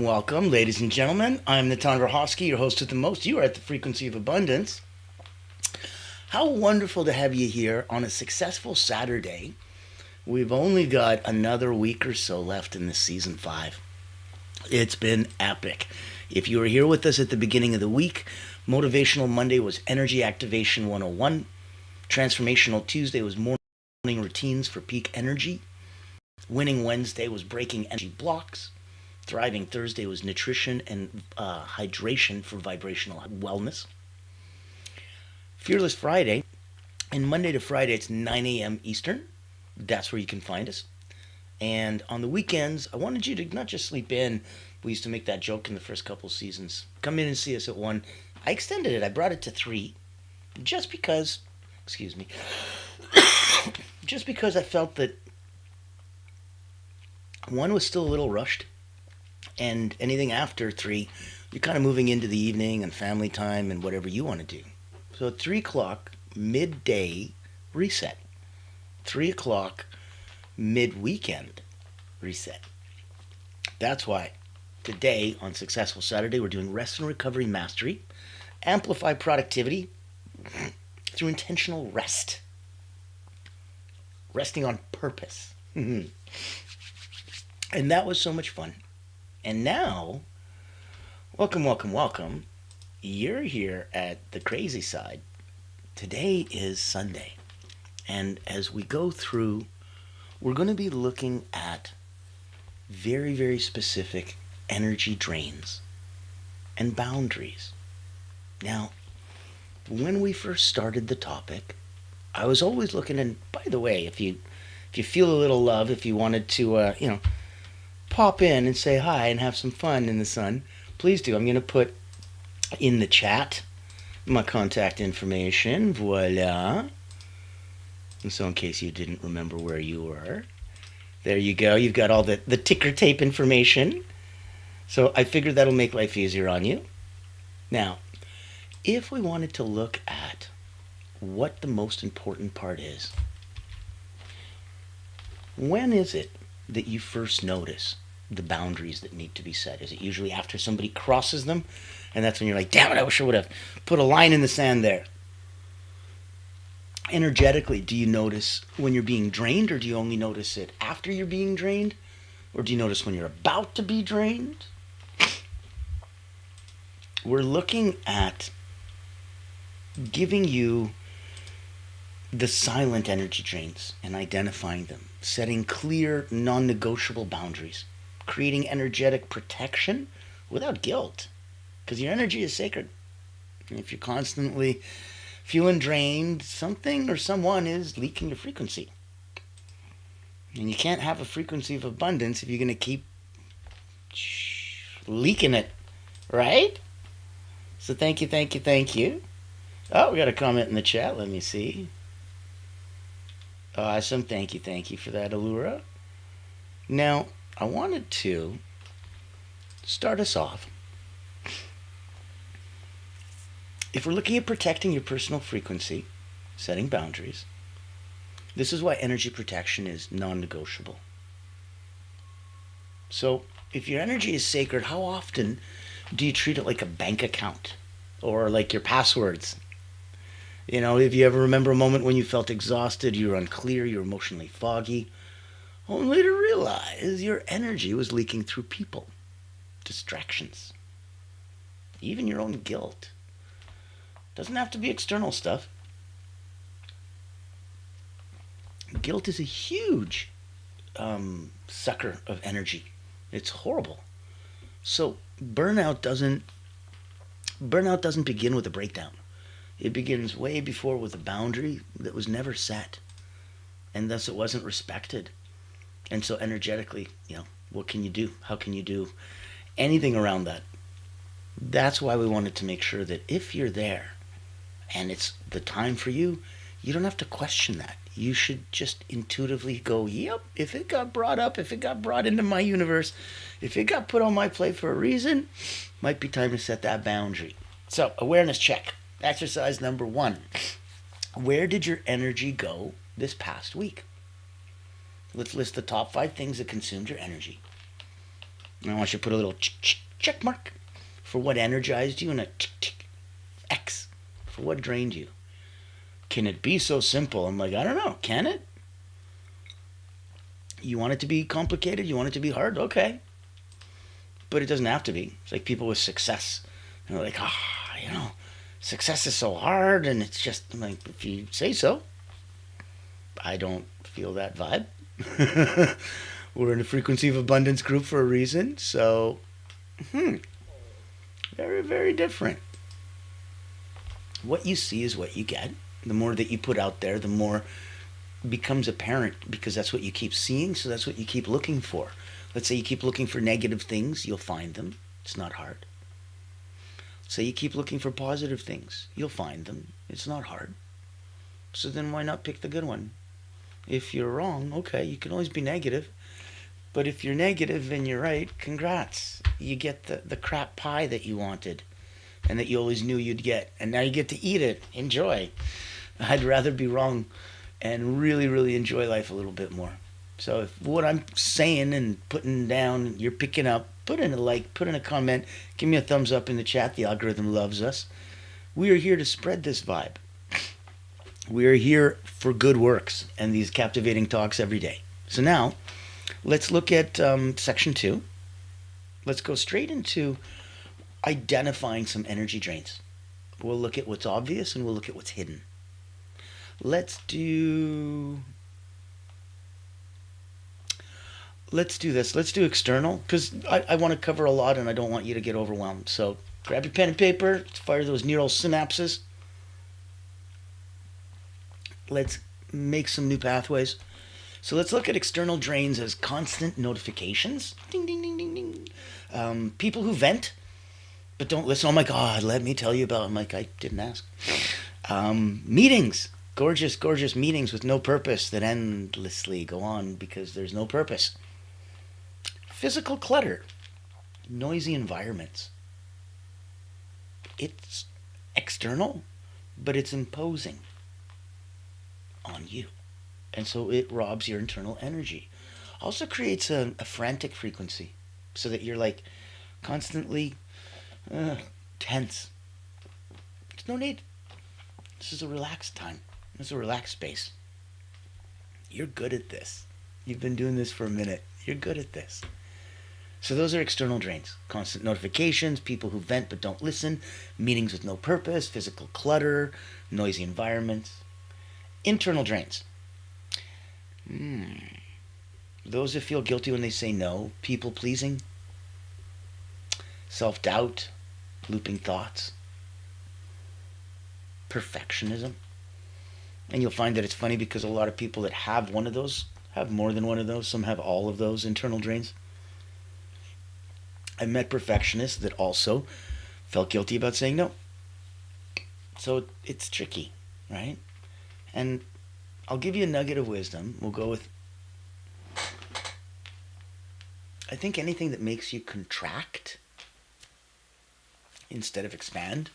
welcome, ladies and gentlemen. I'm Natan Verhofsky, your host with the most. You are at the Frequency of Abundance. How wonderful to have you here on a successful Saturday. We've only got another week or so left in this season 5. It's been epic. If you were here with us at the beginning of the week, Motivational Monday was Energy Activation 101. Transformational Tuesday was Morning Routines for Peak Energy. Winning Wednesday was Breaking Energy Blocks. Thriving Thursday was Nutrition and Hydration for Vibrational Wellness. Fearless Friday, and Monday to Friday it's 9 a.m. Eastern. That's where you can find us. And on the weekends, I wanted you to not just sleep in. We used to make that joke in the first couple seasons. Come in and see us at 1. I extended it. I brought it to 3. Just because, excuse me, just because I felt that 1 was still a little rushed. And anything after 3, you're kind of moving into the evening and family time and whatever you want to do. So at 3 o'clock, midday reset. 3 o'clock, mid-weekend reset. That's why today on Successful Saturday, we're doing Rest and Recovery Mastery. Amplify productivity through intentional rest. Resting on purpose. And that was so much fun. And now, welcome. You're here at the crazy side. Today is Sunday. And as we go through, we're going to be looking at very, very specific energy drains and boundaries. Now, when we first started the topic, I was always looking, and by the way, if you feel a little love, if you wanted to, pop in and say hi and have some fun in the sun, please do. I'm going to put in the chat my contact information. Voila. And so in case you didn't remember where you were, there you go. You've got all the ticker tape information. So I figured that'll make life easier on you. Now, if we wanted to look at what the most important part is, when is it that you first notice the boundaries that need to be set? Is it usually after somebody crosses them? And that's when you're like, damn it, I wish I would have put a line in the sand there. Energetically, do you notice when you're being drained, or do you only notice it after you're being drained? Or do you notice when you're about to be drained? We're looking at giving you the silent energy drains and identifying them, setting clear, non-negotiable boundaries, creating energetic protection without guilt, because your energy is sacred. And if you're constantly feeling drained, something or someone is leaking your frequency. And you can't have a frequency of abundance if you're going to keep leaking it, right? So thank you. Oh, we got a comment in the chat. Let me see. Awesome. Thank you for that, Allura. Now, I wanted to start us off. If we're looking at protecting your personal frequency, setting boundaries, this is why energy protection is non-negotiable. So, if your energy is sacred, how often do you treat it like a bank account or like your passwords? If you ever remember a moment when you felt exhausted, you were unclear, you were emotionally foggy, only to realize your energy was leaking through people, distractions, even your own guilt. Doesn't have to be external stuff. Guilt is a huge sucker of energy. It's horrible. So burnout doesn't begin with a breakdown. It begins way before with a boundary that was never set, and thus it wasn't respected. And so energetically, what can you do? How can you do anything around that? That's why we wanted to make sure that if you're there and it's the time for you, you don't have to question that. You should just intuitively go, yep, if it got brought up, if it got brought into my universe, if it got put on my plate for a reason, might be time to set that boundary. So, awareness check. Exercise number 1. Where did your energy go this past week? Let's list the top 5 things that consumed your energy. And I want you to put a little check mark for what energized you and a X for what drained you. Can it be so simple? I'm like, I don't know. Can it? You want it to be complicated? You want it to be hard? Okay. But it doesn't have to be. It's like people with success. They're like, success is so hard, and it's just, I'm like, if you say so. I don't feel that vibe. We're in the frequency of abundance group for a reason. So, very, very different. What you see is what you get. The more that you put out there, the more becomes apparent, because that's what you keep seeing, so that's what you keep looking for. Let's say you keep looking for negative things, you'll find them. It's not hard. Say you keep looking for positive things, you'll find them. It's not hard. So then why not pick the good one? If you're wrong, okay, you can always be negative. But if you're negative and you're right, congrats. You get the crap pie that you wanted and that you always knew you'd get. And now you get to eat it. Enjoy. I'd rather be wrong and really, really enjoy life a little bit more. So if what I'm saying and putting down, you're picking up, put in a like, put in a comment, give me a thumbs up in the chat. The algorithm loves us. We are here to spread this vibe. We are here for good works and these captivating talks every day. So now, let's look at section 2. Let's go straight into identifying some energy drains. We'll look at what's obvious and we'll look at what's hidden. Let's do this. Let's do external, because I want to cover a lot and I don't want you to get overwhelmed. So grab your pen and paper, fire those neural synapses. Let's make some new pathways. So let's look at external drains as constant notifications. Ding, ding, ding, ding, ding. People who vent but don't listen. Oh my God, let me tell you about. I'm like, I didn't ask. Meetings. Gorgeous, gorgeous meetings with no purpose that endlessly go on because there's no purpose. Physical clutter. Noisy environments. It's external, but it's imposing on you. And so it robs your internal energy. Also creates a frantic frequency so that you're like constantly tense. There's no need. This is a relaxed time. This is a relaxed space. You're good at this. You've been doing this for a minute. You're good at this. So those are external drains. Constant notifications, people who vent but don't listen, meetings with no purpose, physical clutter, noisy environments. Internal drains. Those that feel guilty when they say no, people pleasing, self-doubt, looping thoughts, perfectionism. And you'll find that it's funny because a lot of people that have one of those have more than one of those. Some have all of those internal drains. I've met perfectionists that also felt guilty about saying no. So it's tricky, right? And I'll give you a nugget of wisdom. We'll go with, I think anything that makes you contract instead of expand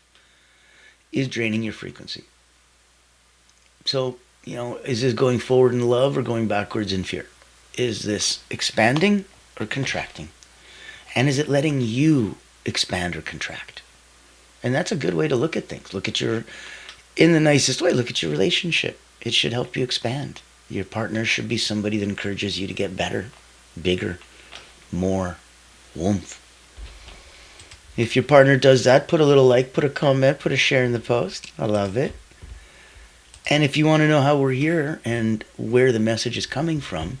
is draining your frequency. So, is this going forward in love or going backwards in fear? Is this expanding or contracting? And is it letting you expand or contract? And that's a good way to look at things. In the nicest way, look at your relationship. It should help you expand. Your partner should be somebody that encourages you to get better, bigger, more, warmth. If your partner does that, put a little like, put a comment, put a share in the post. I love it. And if you want to know how we're here and where the message is coming from,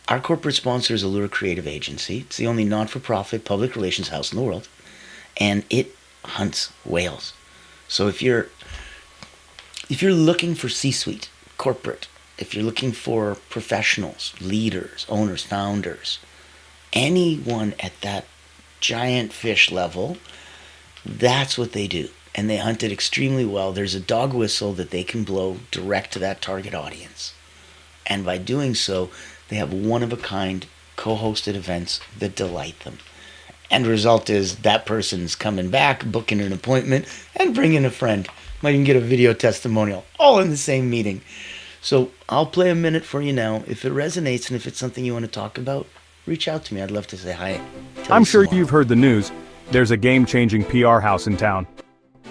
our corporate sponsor is Allura Creative Agency. It's the only not-for-profit public relations house in the world. And it hunts whales. So if you're looking for C-suite, corporate, if you're looking for professionals, leaders, owners, founders, anyone at that giant fish level, that's what they do. And they hunt it extremely well. There's a dog whistle that they can blow direct to that target audience. And by doing so, they have one-of-a-kind co-hosted events that delight them. End result is that person's coming back, booking an appointment, and bringing a friend. Might even get a video testimonial, all in the same meeting. So I'll play a minute for you now. If it resonates and if it's something you want to talk about, reach out to me. I'd love to say hi. Tell you I'm some sure more. you've heard the news. There's a game-changing PR house in town.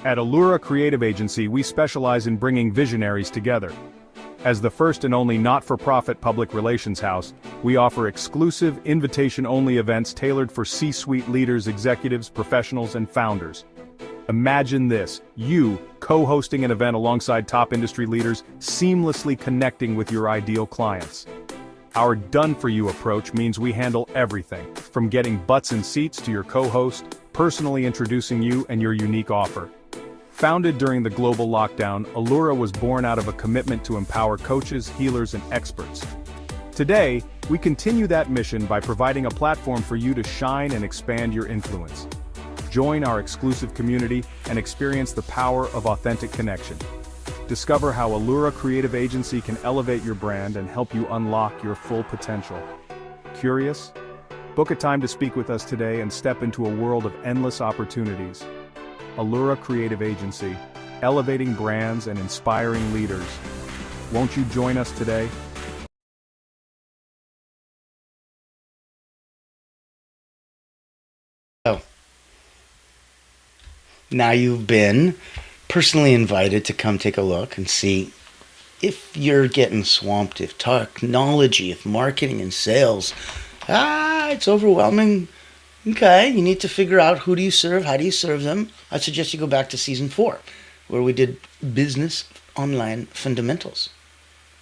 At Allura Creative Agency, we specialize in bringing visionaries together. As the first and only not-for-profit public relations house, we offer exclusive, invitation-only events tailored for C-suite leaders, executives, professionals, and founders. Imagine this, you co-hosting an event alongside top industry leaders, seamlessly connecting with your ideal clients. Our done-for-you approach means we handle everything, from getting butts in seats to your co-host, personally introducing you and your unique offer. Founded during the global lockdown, Allura was born out of a commitment to empower coaches, healers, and experts. Today, we continue that mission by providing a platform for you to shine and expand your influence. Join our exclusive community and experience the power of authentic connection. Discover how Allura Creative Agency can elevate your brand and help you unlock your full potential. Curious? Book a time to speak with us today and step into a world of endless opportunities. Allura Creative Agency, elevating brands and inspiring leaders. Won't you join us today? So, now you've been personally invited to come take a look and see if you're getting swamped, if technology, if marketing and sales, it's overwhelming. Okay, you need to figure out who do you serve, how do you serve them. I suggest you go back to season 4, where we did business online fundamentals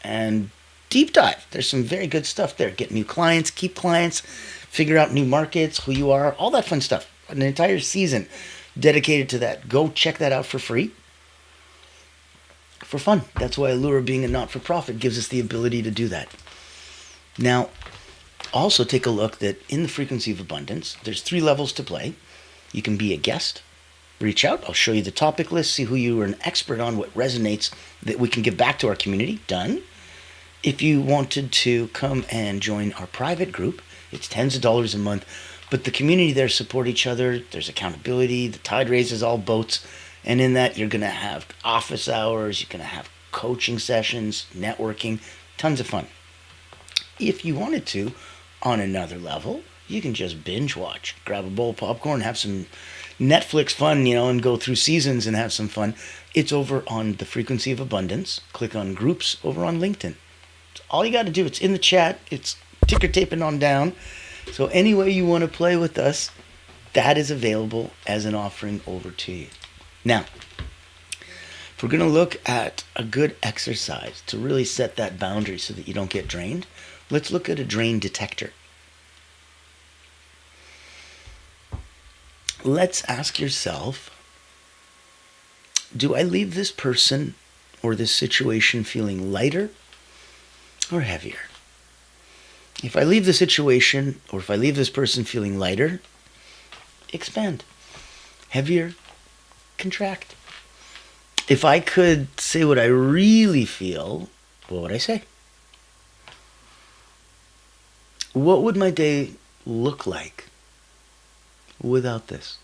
and deep dive. There's some very good stuff there. Get new clients, keep clients, figure out new markets, who you are, all that fun stuff. An entire season dedicated to that. Go check that out for free. For fun. That's why Allura, being a not-for-profit, gives us the ability to do that. Now, also take a look that in the Frequency of Abundance, there's 3 levels to play. You can be a guest. Reach out. I'll show you the topic list, see who you are an expert on, what resonates, that we can give back to our community. Done. If you wanted to come and join our private group, it's tens of dollars a month, but the community there support each other. There's accountability. The tide raises all boats. And in that, you're going to have office hours. You're going to have coaching sessions, networking, tons of fun. If you wanted to, on another level, you can just binge watch. Grab a bowl of popcorn, have some Netflix fun, and go through seasons and have some fun. It's over on the Frequency of Abundance. Click on groups over on LinkedIn. It's all you got to do. It's in the chat. It's ticker taping on down. So any way you want to play with us, that is available as an offering over to you. Now, if we're going to look at a good exercise to really set that boundary so that you don't get drained, let's look at a drain detector. Let's ask yourself, do I leave this person or this situation feeling lighter or heavier? If I leave the situation or if I leave this person feeling lighter, expand. Heavier, contract. If I could say what I really feel, what would I say? What would my day look like without this?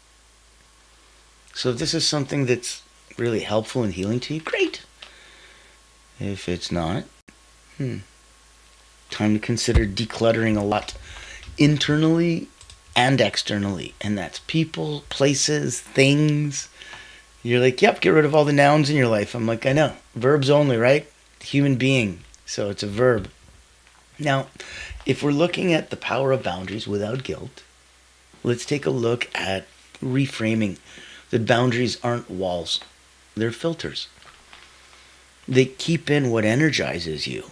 So if this is something that's really helpful and healing to you, great. If it's not, time to consider decluttering a lot internally and externally. And that's people, places, things. You're like, yep, get rid of all the nouns in your life. I'm like, I know. Verbs only, right? Human being. So it's a verb. Now, if we're looking at the power of boundaries without guilt, let's take a look at reframing that boundaries aren't walls. They're filters. They keep in what energizes you.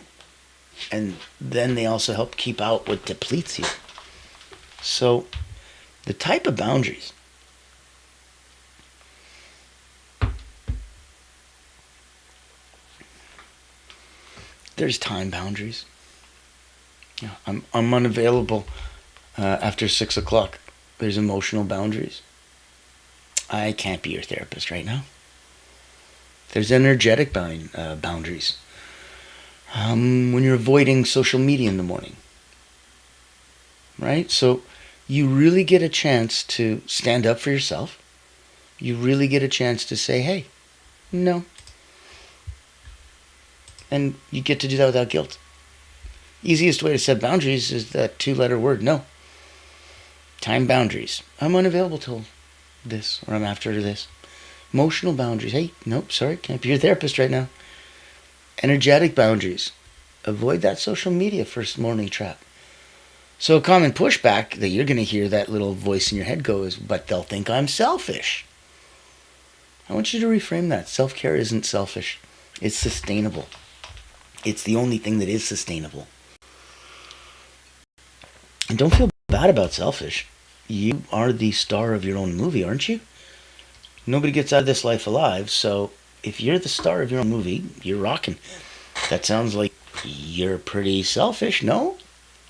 And then they also help keep out what depletes you. So the type of boundaries. There's time boundaries. I'm unavailable after 6 o'clock. There's emotional boundaries. I can't be your therapist right now. There's energetic boundaries. When you're avoiding social media in the morning. Right? So you really get a chance to stand up for yourself. You really get a chance to say, hey, no. And you get to do that without guilt. Easiest way to set boundaries is that 2-letter word, no. Time boundaries. I'm unavailable till this, or I'm after this. Emotional boundaries. Hey, nope, sorry, can't be your therapist right now. Energetic boundaries. Avoid that social media first morning trap. So a common pushback that you're going to hear that little voice in your head go is, but they'll think I'm selfish. I want you to reframe that. Self-care isn't selfish. It's sustainable. It's the only thing that is sustainable. And don't feel bad about selfish. You are the star of your own movie, aren't you? Nobody gets out of this life alive, so if you're the star of your own movie, you're rocking. That sounds like you're pretty selfish, no?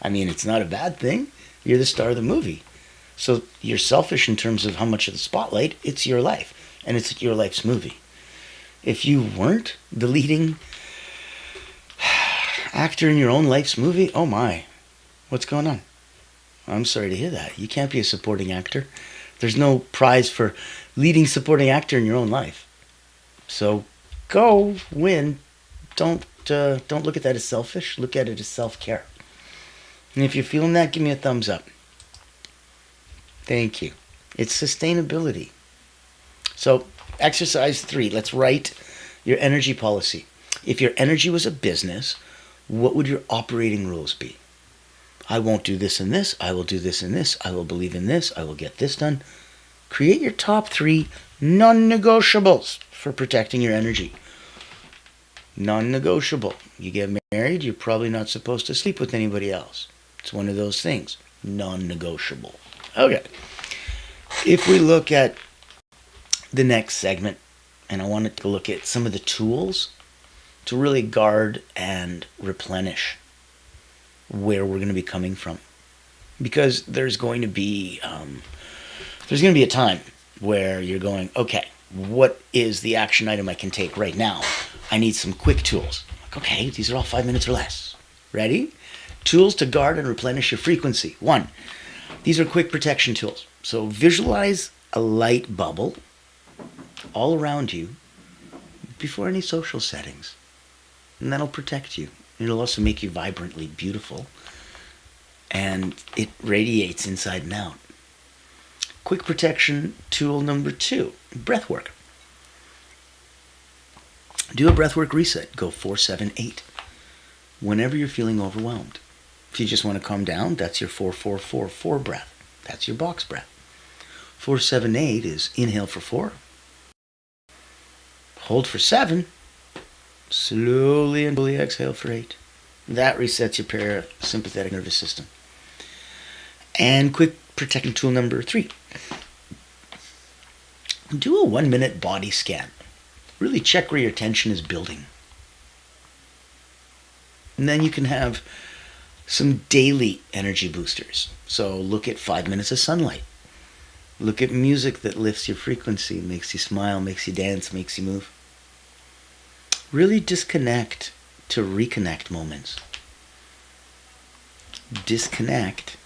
I mean, it's not a bad thing. You're the star of the movie. So you're selfish in terms of how much of the spotlight, it's your life. And it's your life's movie. If you weren't the leading actor in your own life's movie, oh my, what's going on? I'm sorry to hear that. You can't be a supporting actor. There's no prize for leading supporting actor in your own life. So go win. Don't look at that as selfish. Look at it as self-care. And if you're feeling that, give me a thumbs up. Thank you. It's sustainability. So exercise 3. Let's write your energy policy. If your energy was a business, what would your operating rules be? I won't do this and this. I will do this and this. I will believe in this. I will get this done. Create your top 3 non-negotiables for protecting your energy. Non-negotiable. You get married, you're probably not supposed to sleep with anybody else. It's one of those things. Non-negotiable. Okay. If we look at the next segment, and I wanted to look at some of the tools to really guard and replenish where we're going to be coming from, because there's going to be a time where you're going, okay, what is the action item I can take right now? I need some quick tools. Like, okay, these are all 5 minutes or less. Ready? Tools to guard and replenish your frequency. 1, these are quick protection tools. So visualize a light bubble all around you before any social settings, and that'll protect you. It'll also make you vibrantly beautiful, and it radiates inside and out. Quick protection tool number 2, breath work. Do a breath work reset. Go 4-7-8 whenever you're feeling overwhelmed. If you just want to calm down, that's your 4-4-4-4 breath. That's your box breath. 4-7-8 is inhale for 4, hold for 7, slowly and fully exhale for 8. That resets your parasympathetic nervous system. And quick protection tool number 3. Do a 1-minute body scan. Really check where your tension is building. And then you can have some daily energy boosters. So look at 5 minutes of sunlight. Look at music that lifts your frequency, makes you smile, makes you dance, makes you move. Really disconnect to reconnect moments. Disconnect,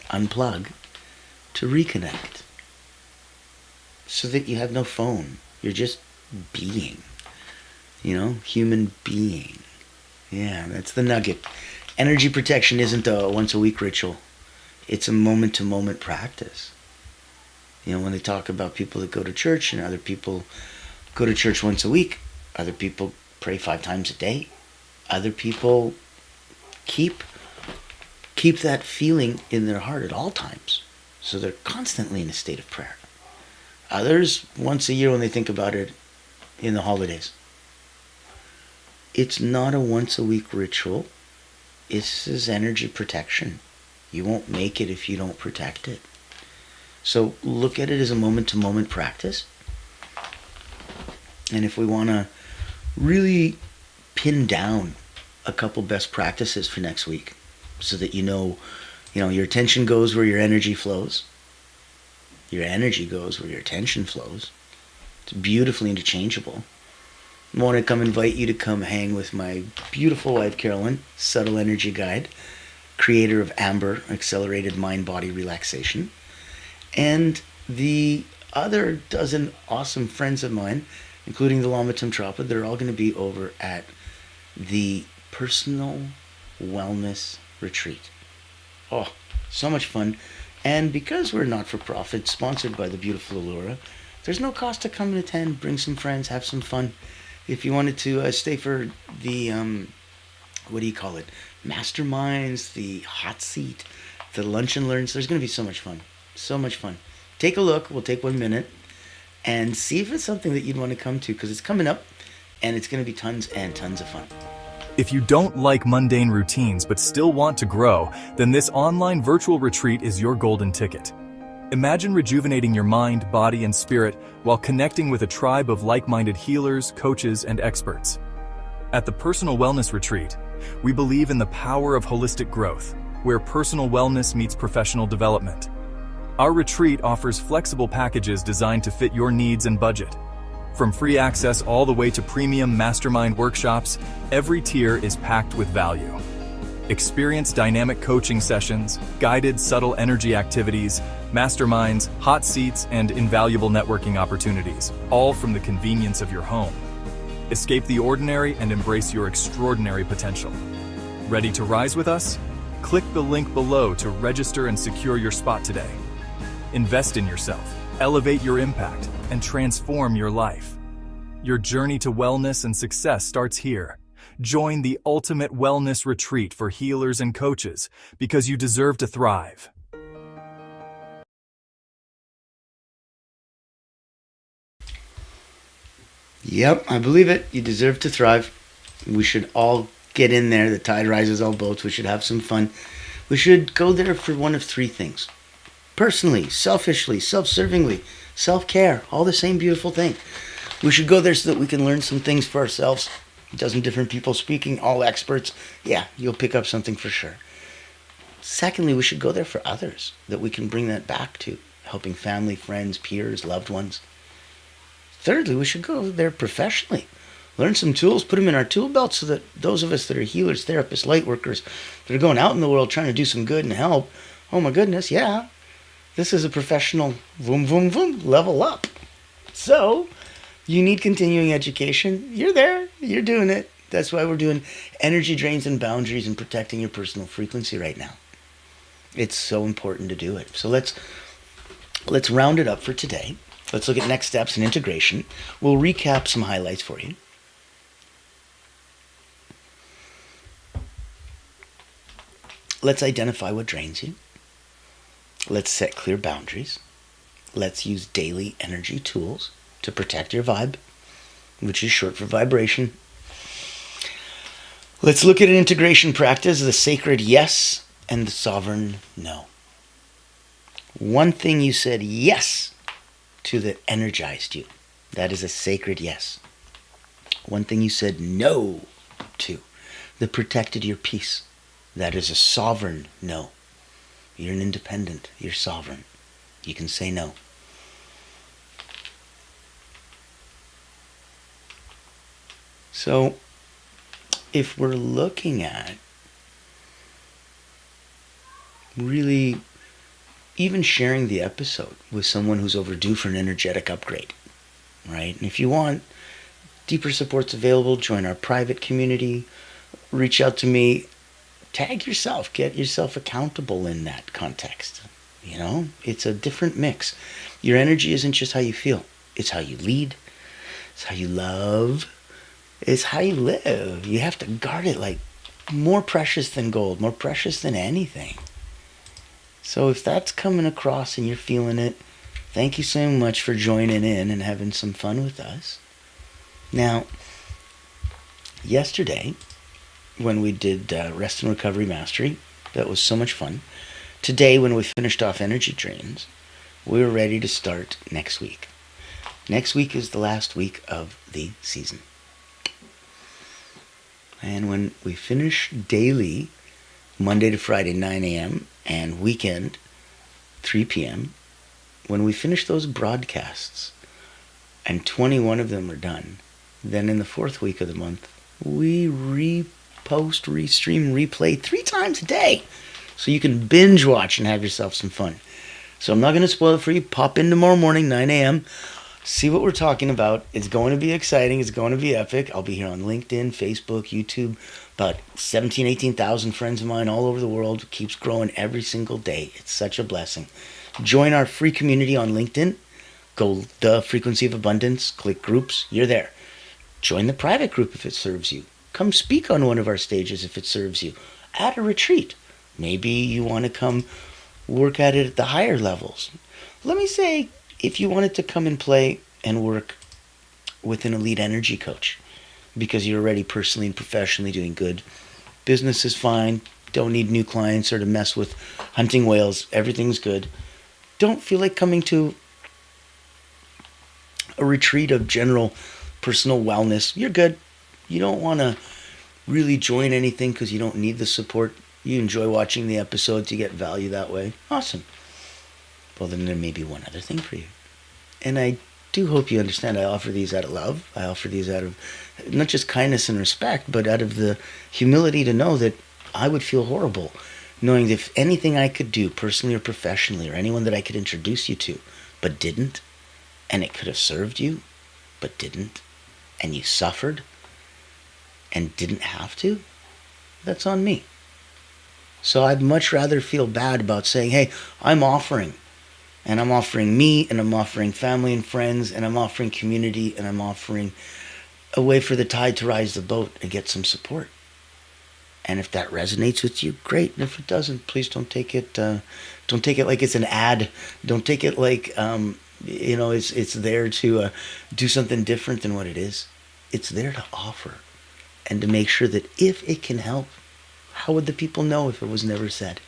unplug, to reconnect. So that you have no phone. You're just being. Human being. Yeah, that's the nugget. Energy protection isn't a once-a-week ritual. It's a moment-to-moment practice. When they talk about people that go to church, and other people go to church once a week, other people pray 5 times a day, other people keep that feeling in their heart at all times. So they're constantly in a state of prayer. Others, once a year when they think about it in the holidays. It's not a once-a-week ritual. This is energy protection. You won't make it if you don't protect it. So look at it as a moment-to-moment practice. And if we want to really pin down a couple best practices for next week, so that your attention goes where your energy flows. Your energy goes where your attention flows. It's beautifully interchangeable. I want to come invite you to come hang with my beautiful wife, Carolyn, Subtle Energy Guide, creator of Amber, Accelerated Mind-Body Relaxation, and the other dozen awesome friends of mine, including the Lama Tumtrapa. They're all going to be over at the Personal wellness retreat. Oh, so much fun. And because we're not for profit, sponsored by the beautiful Allura, there's no cost to come and attend. Bring some friends, have some fun. If you wanted to stay for the, what do you call it? Masterminds, the hot seat, the lunch and learns, there's going to be so much fun. So much fun. Take a look. We'll take 1 minute and see if it's something that you'd want to come to, because it's coming up and it's going to be tons and tons of fun. If you don't like mundane routines but still want to grow, then this online virtual retreat is your golden ticket. Imagine rejuvenating your mind, body, and spirit while connecting with a tribe of like-minded healers, coaches, and experts. At the Personal Wellness Retreat, we believe in the power of holistic growth, where personal wellness meets professional development. Our retreat offers flexible packages designed to fit your needs and budget. From free access all the way to premium mastermind workshops, every tier is packed with value. Experience dynamic coaching sessions, guided subtle energy activities, masterminds, hot seats, and invaluable networking opportunities, all from the convenience of your home. Escape the ordinary and embrace your extraordinary potential. Ready to rise with us? Click the link below to register and secure your spot today. Invest in yourself, elevate your impact, and transform your life. Your journey to wellness and success starts here. Join the ultimate wellness retreat for healers and coaches, because you deserve to thrive. Yep, I believe it. You deserve to thrive. We should all get in there. The tide rises all boats. We should have some fun. We should go there for one of three things. Personally, selfishly, self-servingly, self-care, all the same beautiful thing. We should go there so that we can learn some things for ourselves. A dozen different people speaking, all experts. Yeah, you'll pick up something for sure. Secondly, we should go there for others, that we can bring that back to, helping family, friends, peers, loved ones. Thirdly, we should go there professionally. Learn some tools, put them in our tool belt so that those of us that are healers, therapists, light workers, that are going out in the world trying to do some good and help, oh my goodness, yeah, this is a professional boom, boom, boom, level up. So, you need continuing education. You're there. You're doing it. That's why we're doing energy drains and boundaries and protecting your personal frequency right now. It's so important to do it. So let's round it up for today. Let's look at next steps and integration. We'll recap some highlights for you. Let's identify what drains you. Let's set clear boundaries. Let's use daily energy tools to protect your vibe, which is short for vibration. Let's look at an integration practice, the sacred yes and the sovereign no. One thing you said yes to that energized you, that is a sacred yes. One thing you said no to that protected your peace, that is a sovereign no. You're an independent, you're sovereign. You can say no. So, if we're looking at really even sharing the episode with someone who's overdue for an energetic upgrade, right? And if you want, deeper support's available. Join our private community. Reach out to me. Tag yourself. Get yourself accountable in that context. You know, it's a different mix. Your energy isn't just how you feel. It's how you lead. It's how you love. It's how you live. You have to guard it like more precious than gold, more precious than anything. So if that's coming across and you're feeling it, thank you so much for joining in and having some fun with us. Now, yesterday, when we did Rest and Recovery Mastery, that was so much fun. Today, when we finished off energy drains, we were ready to start next week. Next week is the last week of the season. And when we finish daily, Monday to Friday, 9 a.m., and weekend, 3 p.m., when we finish those broadcasts, and 21 of them are done, then in the fourth week of the month, we repost, restream, replay 3 times a day. So you can binge watch and have yourself some fun. So I'm not going to spoil it for you. Pop in tomorrow morning, 9 a.m., see what we're talking about. It's going to be exciting. It's going to be epic. I'll be here on LinkedIn, Facebook, YouTube, About 17, 18,000 friends of mine all over the world. Keeps growing every single day. It's such a blessing. Join our free community on LinkedIn. Go the Frequency of Abundance. Click groups. You're there. Join the private group if it serves you. Come speak on one of our stages if it serves you. At a retreat. Maybe you want to come work at it at the higher levels. Let me say, if you wanted to come and play and work with an elite energy coach because you're already personally and professionally doing good, business is fine, don't need new clients or to mess with hunting whales, everything's good. Don't feel like coming to a retreat of general personal wellness, you're good. You don't want to really join anything because you don't need the support. You enjoy watching the episodes, you get value that way. Awesome. Well, then there may be one other thing for you. And I do hope you understand I offer these out of love. I offer these out of not just kindness and respect, but out of the humility to know that I would feel horrible knowing that if anything I could do personally or professionally or anyone that I could introduce you to but didn't, and it could have served you but didn't, and you suffered and didn't have to, that's on me. So I'd much rather feel bad about saying, hey, I'm offering. And I'm offering me, and I'm offering family and friends, and I'm offering community, and I'm offering a way for the tide to rise the boat and get some support. And if that resonates with you, great. And if it doesn't, please don't take it. Don't take it like it's an ad. Don't take it like it's there to do something different than what it is. It's there to offer, and to make sure that if it can help, how would the people know if it was never said?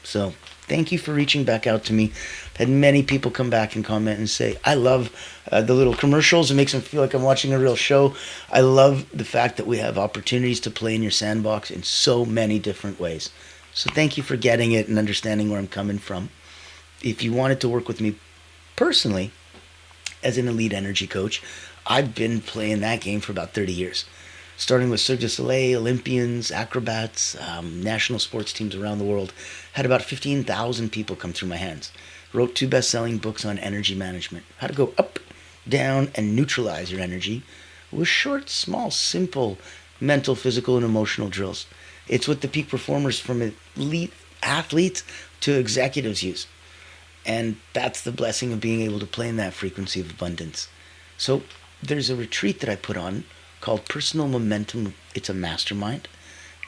So thank you for reaching back out to me. I've had many people come back and comment and say, I love the little commercials. It makes them feel like I'm watching a real show. I love the fact that we have opportunities to play in your sandbox in so many different ways. So thank you for getting it and understanding where I'm coming from. If you wanted to work with me personally as an elite energy coach, I've been playing that game for about 30 years. Starting with Cirque du Soleil, Olympians, acrobats, national sports teams around the world. Had about 15,000 people come through my hands. Wrote 2 best-selling books on energy management. How to go up, down, and neutralize your energy with short, small, simple mental, physical, and emotional drills. It's what the peak performers from elite athletes to executives use. And that's the blessing of being able to play in that frequency of abundance. So there's a retreat that I put on called Personal Momentum. It's a mastermind.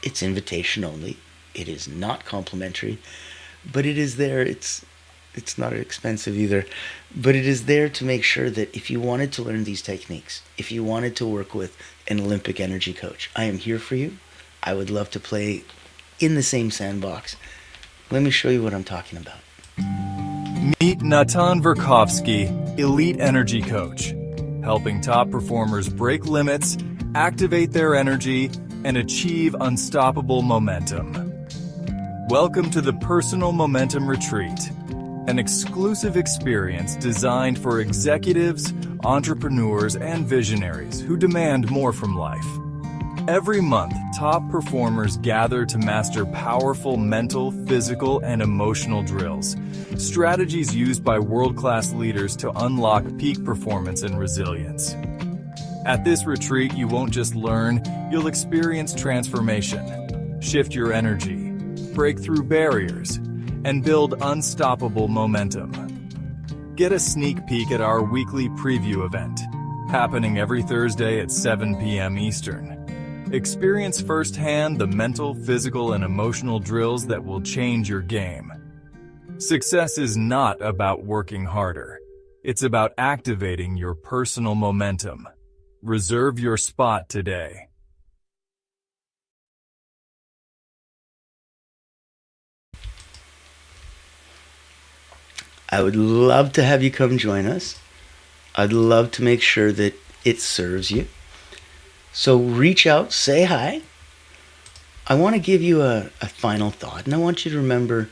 It's invitation only. It is not complimentary, but it is there. It's not expensive either, but it is there to make sure that if you wanted to learn these techniques, if you wanted to work with an Olympic energy coach, I am here for you. I would love to play in the same sandbox. Let me show you what I'm talking about. Meet Natan Verkovsky, Elite Energy Coach, helping top performers break limits, activate their energy, and achieve unstoppable momentum. Welcome to the Personal Momentum Retreat, an exclusive experience designed for executives, entrepreneurs, and visionaries who demand more from life. Every month, top performers gather to master powerful mental, physical, and emotional drills, strategies used by world-class leaders to unlock peak performance and resilience. At this retreat, you won't just learn, you'll experience transformation, shift your energy, break through barriers, and build unstoppable momentum. Get a sneak peek at our weekly preview event, happening every Thursday at 7 p.m. Eastern. Experience firsthand the mental, physical, and emotional drills that will change your game. Success is not about working harder. It's about activating your personal momentum. Reserve your spot today. I would love to have you come join us. I'd love to make sure that it serves you. So reach out, say hi. I want to give you a final thought, and I want you to remember,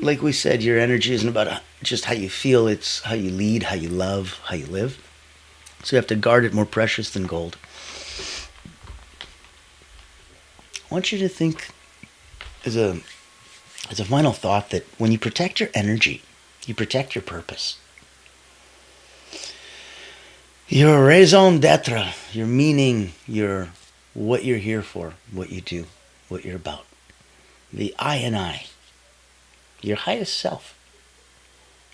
like we said, your energy isn't about just how you feel, it's how you lead, how you love, how you live. So you have to guard it more precious than gold. I want you to think as a final thought that when you protect your energy, you protect your purpose. Your raison d'etre, your meaning, your what you're here for, what you do, what you're about. The I and I, your highest self.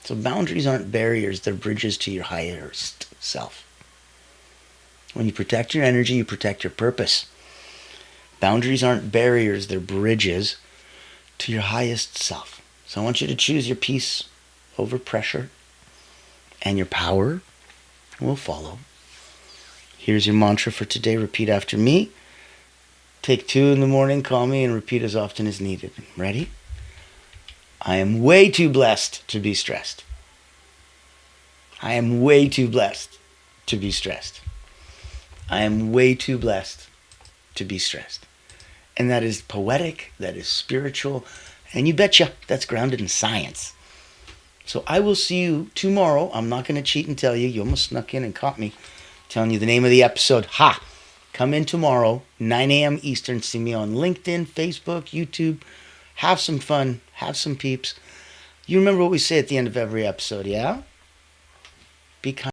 So boundaries aren't barriers, they're bridges to your highest self. When you protect your energy, you protect your purpose. Boundaries aren't barriers, they're bridges to your highest self. So I want you to choose your peace over pressure, and your power will follow. Here's your mantra for today. Repeat after me. Take 2 in the morning, call me, and repeat as often as needed. Ready? I am way too blessed to be stressed. I am way too blessed to be stressed. I am way too blessed to be stressed. And that is poetic, that is spiritual, and you betcha that's grounded in science. So I will see you tomorrow. I'm not going to cheat and tell you. You almost snuck in and caught me telling you the name of the episode. Ha! Come in tomorrow, 9 a.m. Eastern. See me on LinkedIn, Facebook, YouTube. Have some fun. Have some peeps. You remember what we say at the end of every episode, yeah? Be kind.